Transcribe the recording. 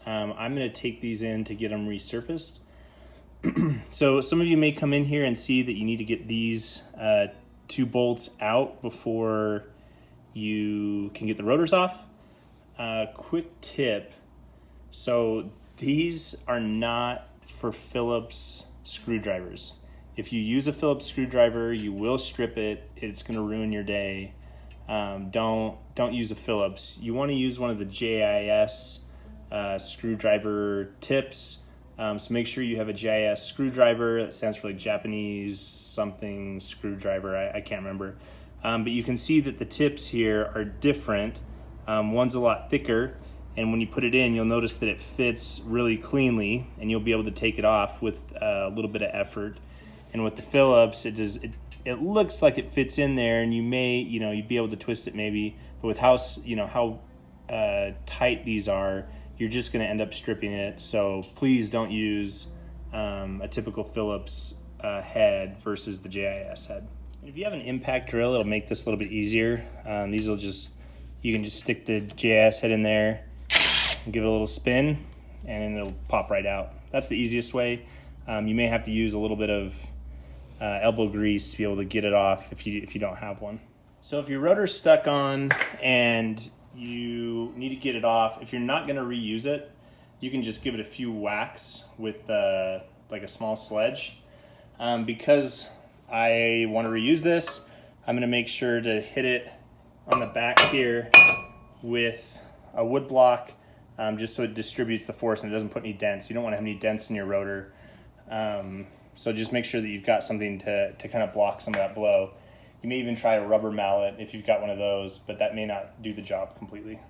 I'm going to take these in to get them resurfaced. So some of you may come in here and see that you need to get these 2 bolts out before you can get the rotors off. Quick tip, so these are not for Phillips screwdrivers. If you use a Phillips screwdriver, you will strip it. It's going to ruin your day. Don't use a Phillips. You want to use one of the JIS screwdriver tips. So make sure you have a JIS screwdriver. That stands for like Japanese something screwdriver. I can't remember. But you can see that the tips here are different. One's a lot thicker, and when you put it in, you'll notice that it fits really cleanly, and you'll be able to take it off with a little bit of effort. And with the Phillips, it looks like it fits in there, and you'd be able to twist it maybe, but with how tight these are, you're just going to end up stripping it. So please don't use a typical Phillips head versus the JIS head. If you have an impact drill, it'll make this a little bit easier. You can just stick the JIS head in there and give it a little spin, and it'll pop right out. That's the easiest way. You may have to use a little bit of elbow grease to be able to get it off if you don't have one. So if your rotor's stuck on and you need to get it off, if you're not going to reuse it, you can just give it a few whacks with like a small sledge. Because I want to reuse this, I'm going to make sure to hit it on the back here with a wood block, just so it distributes the force and it doesn't put any dents. You don't want to have any dents in your rotor. So just make sure that you've got something to kind of block some of that blow. You may even try a rubber mallet if you've got one of those, but that may not do the job completely.